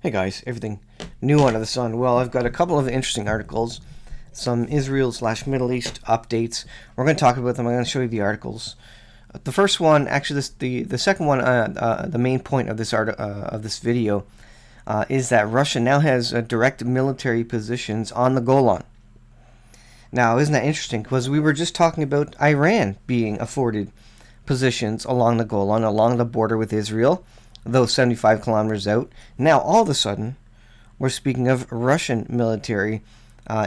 Hey guys, everything new under the sun. Well, I've got a couple of interesting articles, some Israel/Middle East updates. We're going to talk about them. I'm going to show you the articles. The first one, actually, the second one, the main point of this video, is that Russia now has direct military positions on the Golan. Now, isn't that interesting? Because we were just talking about Iran being afforded positions along the Golan, along the border with Israel, though 75 kilometers out. Now, all of a sudden, we're speaking of Russian military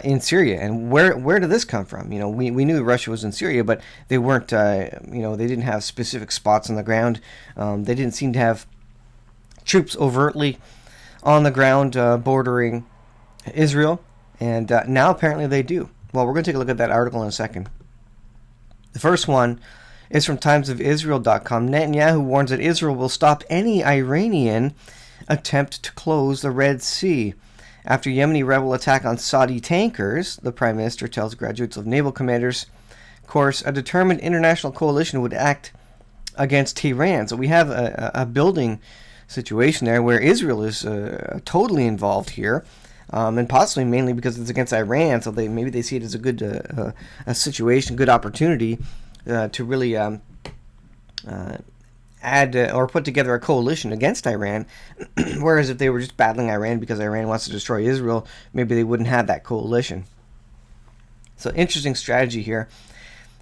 in Syria. And where did this come from? We knew Russia was in Syria, but they weren't, they didn't have specific spots on the ground. They didn't seem to have troops overtly on the ground bordering Israel. And now apparently they do. Well, we're going to take a look at that article in a second. The first one is from timesofisrael.com. Netanyahu warns that Israel will stop any Iranian attempt to close the Red Sea. After Yemeni rebel attack on Saudi tankers, the Prime Minister tells graduates of naval commanders course a determined international coalition would act against Tehran. So we have a building situation there where Israel is totally involved here. And possibly mainly because it's against Iran, so maybe they see it as a good a situation, good opportunity to really add or put together a coalition against Iran. Whereas if they were just battling Iran because Iran wants to destroy Israel, maybe they wouldn't have that coalition. So interesting strategy here.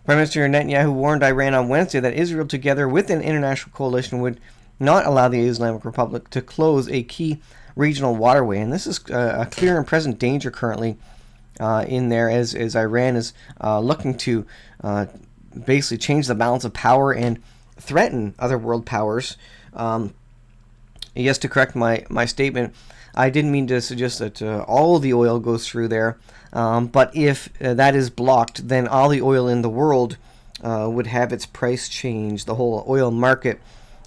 Prime Minister Netanyahu warned Iran on Wednesday that Israel, together with an international coalition, would not allow the Islamic Republic to close a key regional waterway. And this is a clear and present danger currently in there as Iran is looking to basically change the balance of power and threaten other world powers. Yes, to correct my statement, I didn't mean to suggest that all the oil goes through there, but if that is blocked, then all the oil in the world would have its price change. The whole oil market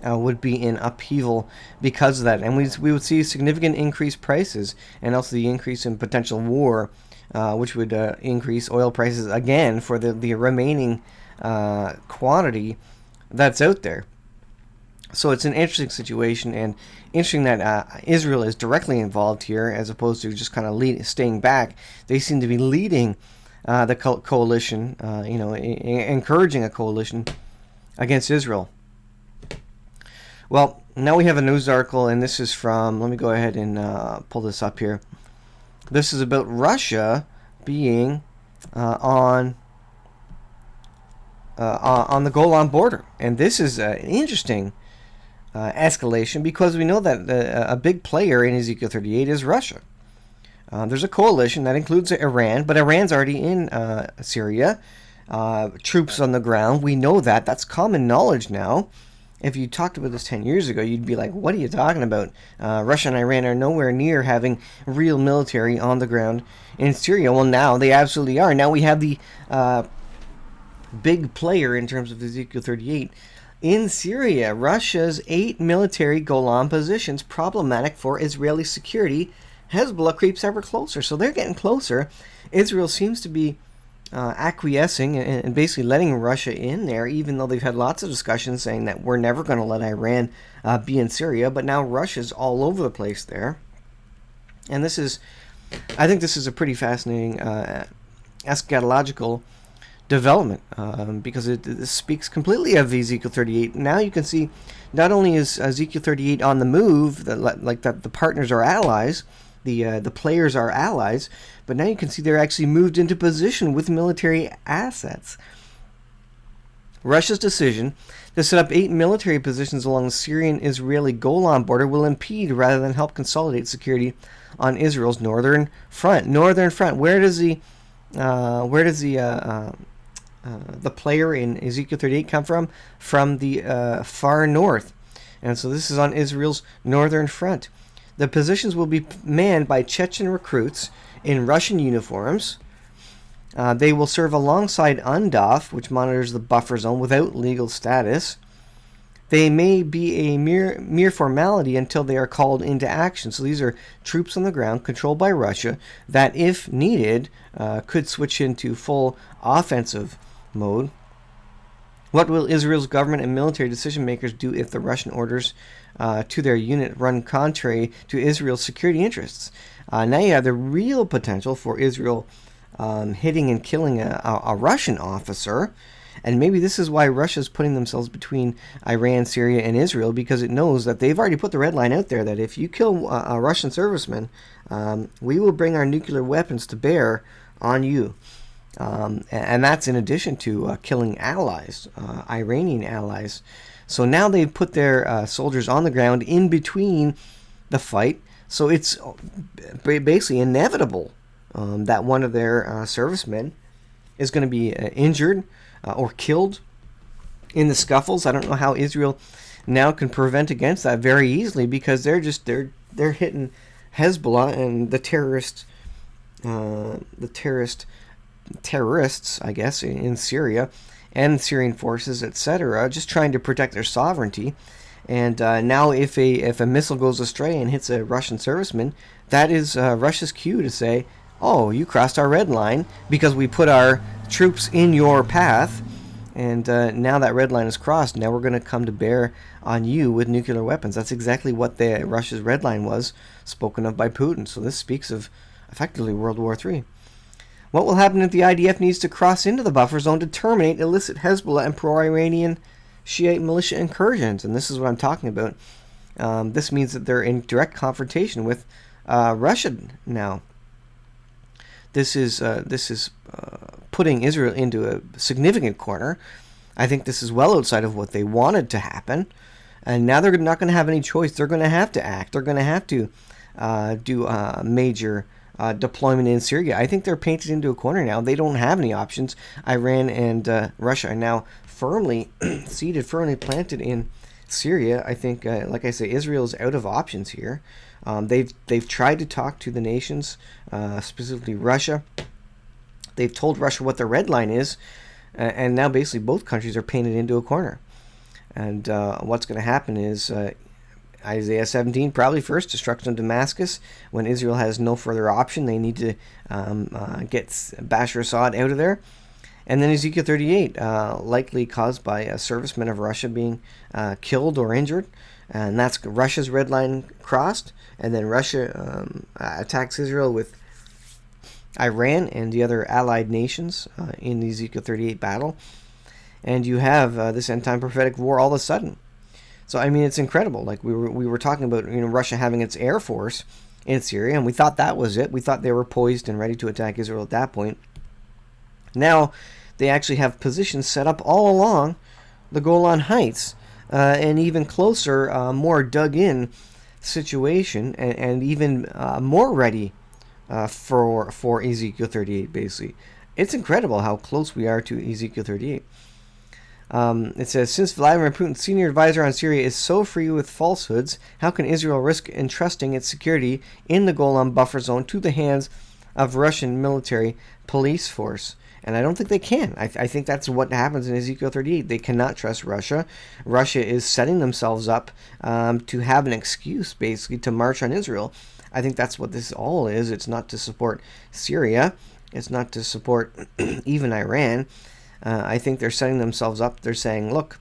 would be in upheaval because of that, and we would see significant increased prices, and also the increase in potential war, which would increase oil prices again for the remaining quantity that's out there. So it's an interesting situation, and interesting that Israel is directly involved here as opposed to just kind of staying back. They seem to be leading the coalition, encouraging a coalition against Israel. Well, now we have a news article, and this is from, let me go ahead and pull this up here. This is about Russia being on the Golan border. And this is an interesting escalation because we know that a big player in Ezekiel 38 is Russia. There's a coalition that includes Iran, but Iran's already in Syria. Troops on the ground. We know that. That's common knowledge now. If you talked about this 10 years ago, you'd be like, what are you talking about? Russia and Iran are nowhere near having real military on the ground in Syria. Well, now they absolutely are. Now we have the big player in terms of Ezekiel 38 in Syria. Russia's 8 military Golan positions problematic for Israeli security. Hezbollah creeps ever closer. So they're getting closer. Israel seems to be acquiescing and basically letting Russia in there, even though they've had lots of discussions saying that we're never going to let Iran be in Syria. But now Russia's all over the place there. And I think this is a pretty fascinating eschatological development because it speaks completely of Ezekiel 38. Now you can see not only is Ezekiel 38 on the move, that the partners are allies, the players are allies, but now you can see they're actually moved into position with military assets. Russia's decision to set up 8 military positions along the Syrian-Israeli Golan border will impede rather than help consolidate security on Israel's northern front. Northern front. Where does the player in Ezekiel 38 come from? From the far north. And so this is on Israel's northern front. The positions will be manned by Chechen recruits in Russian uniforms. They will serve alongside UNDOF, which monitors the buffer zone without legal status. They may be a mere formality until they are called into action. So these are troops on the ground controlled by Russia that, if needed, could switch into full offensive mode. What will Israel's government and military decision makers do if the Russian orders to their unit run contrary to Israel's security interests? Now you have the real potential for Israel hitting and killing a Russian officer. And maybe this is why Russia's putting themselves between Iran, Syria, and Israel, because it knows that they've already put the red line out there that if you kill a Russian serviceman, we will bring our nuclear weapons to bear on you. And that's in addition to killing allies, Iranian allies. So now they've put their soldiers on the ground in between the fight. So it's basically inevitable that one of their servicemen is going to be injured or killed in the scuffles. I don't know how Israel now can prevent against that very easily, because they're hitting Hezbollah and the terrorists, I guess, in Syria and Syrian forces, etc., just trying to protect their sovereignty. And now if a missile goes astray and hits a Russian serviceman, that is Russia's cue to say, oh, you crossed our red line because we put our troops in your path, and now that red line is crossed. Now we're going to come to bear on you with nuclear weapons. That's exactly what Russia's red line was, spoken of by Putin. So this speaks of effectively World War III. What will happen if the IDF needs to cross into the buffer zone to terminate illicit Hezbollah and pro-Iranian Shiite militia incursions? And this is what I'm talking about. This means that they're in direct confrontation with Russia now. This is putting Israel into a significant corner. I think this is well outside of what they wanted to happen, and now they're not going to have any choice. They're going to have to act. They're going to have to do a major deployment in Syria. I think they're painted into a corner now. They don't have any options. Iran and Russia are now firmly seated, firmly planted in Syria. I think, like I say, Israel's out of options here. They've tried to talk to the nations, specifically Russia. They've told Russia what the red line is, and now basically both countries are painted into a corner. And what's going to happen is Isaiah 17, probably first, destruction of Damascus. When Israel has no further option, they need to get Bashar Assad out of there. And then Ezekiel 38, likely caused by a serviceman of Russia being killed or injured. And that's Russia's red line crossed. And then Russia attacks Israel with Iran and the other allied nations in the Ezekiel 38 battle. And you have this end-time prophetic war all of a sudden. So, I mean, it's incredible. Like we were talking about, Russia having its air force in Syria, and we thought that was it. We thought they were poised and ready to attack Israel at that point. Now, they actually have positions set up all along the Golan Heights, and even closer, more dug-in situation, and even more ready for Ezekiel 38, basically. It's incredible how close we are to Ezekiel 38. It says, since Vladimir Putin's senior advisor on Syria is so free with falsehoods, how can Israel risk entrusting its security in the Golan buffer zone to the hands of Russian military police force? And I don't think they can. I think that's what happens in Ezekiel 38. They cannot trust Russia. Russia is setting themselves up to have an excuse, basically, to march on Israel. I think that's what this all is. It's not to support Syria. It's not to support even Iran. I think they're setting themselves up. They're saying, look,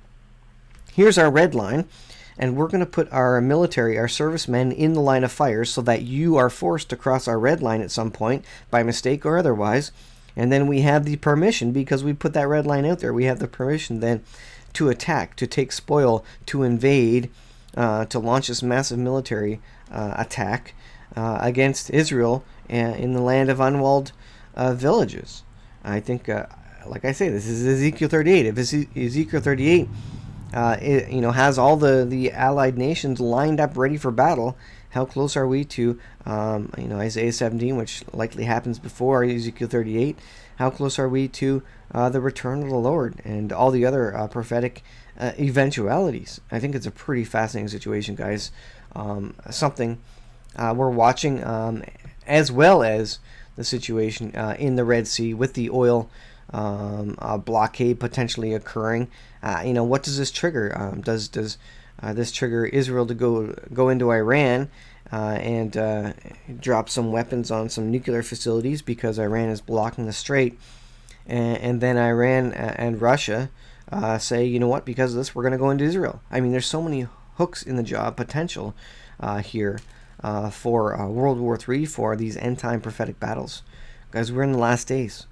here's our red line, and we're going to put our military, our servicemen, in the line of fire so that you are forced to cross our red line at some point, by mistake or otherwise. And then we have the permission, because we put that red line out there, we have the permission then to attack, to take spoil, to invade, to launch this massive military attack against Israel in the land of unwalled villages. I think, like I say, this is Ezekiel 38. If Ezekiel 38 has all the allied nations lined up ready for battle, how close are we to Isaiah 17, which likely happens before Ezekiel 38? How close are we to the return of the Lord and all the other prophetic eventualities? I think it's a pretty fascinating situation, guys. Something we're watching, as well as the situation in the Red Sea with the oil blockade potentially occurring. What does this trigger? Does this trigger Israel to go into Iran and drop some weapons on some nuclear facilities because Iran is blocking the strait, and then Iran and Russia say, you know what, because of this, we're going to go into Israel. I mean, there's so many hooks in the jaw potential here for World War III, for these end-time prophetic battles. Guys, we're in the last days.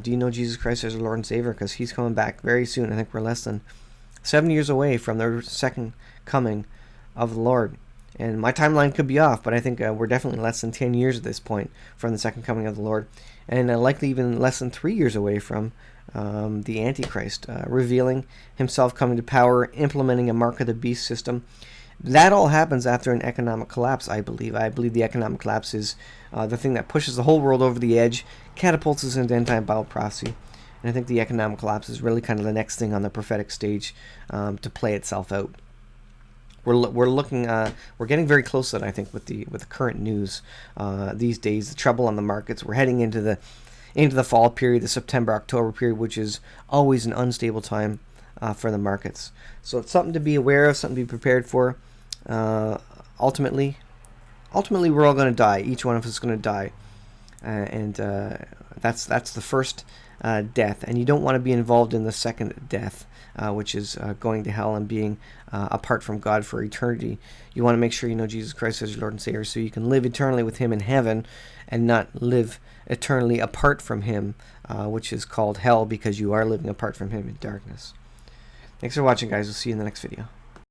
Do you know Jesus Christ as your Lord and Savior? Because he's coming back very soon. I think we're less than 7 years away from the second coming of the Lord. And my timeline could be off, but I think we're definitely less than 10 years at this point from the second coming of the Lord. And likely even less than 3 years away from the Antichrist, revealing himself, coming to power, implementing a mark of the beast system. That all happens after an economic collapse, I believe. I believe the economic collapse is the thing that pushes the whole world over the edge, catapults us into end-time Bible prophecy. And I think the economic collapse is really kind of the next thing on the prophetic stage to play itself out. We're looking, we're getting very close to that, I think, with the current news these days. The trouble on the markets. We're heading into the fall period, the September-October period, which is always an unstable time for the markets. So it's something to be aware of, something to be prepared for. Ultimately, we're all going to die. Each one of us is going to die, and that's the first death. And you don't want to be involved in the second death, which is going to hell and being apart from God for eternity. You want to make sure you know Jesus Christ as your Lord and Savior, so you can live eternally with Him in heaven, and not live eternally apart from Him, which is called hell, because you are living apart from Him in darkness. Thanks for watching, guys. We'll see you in the next video.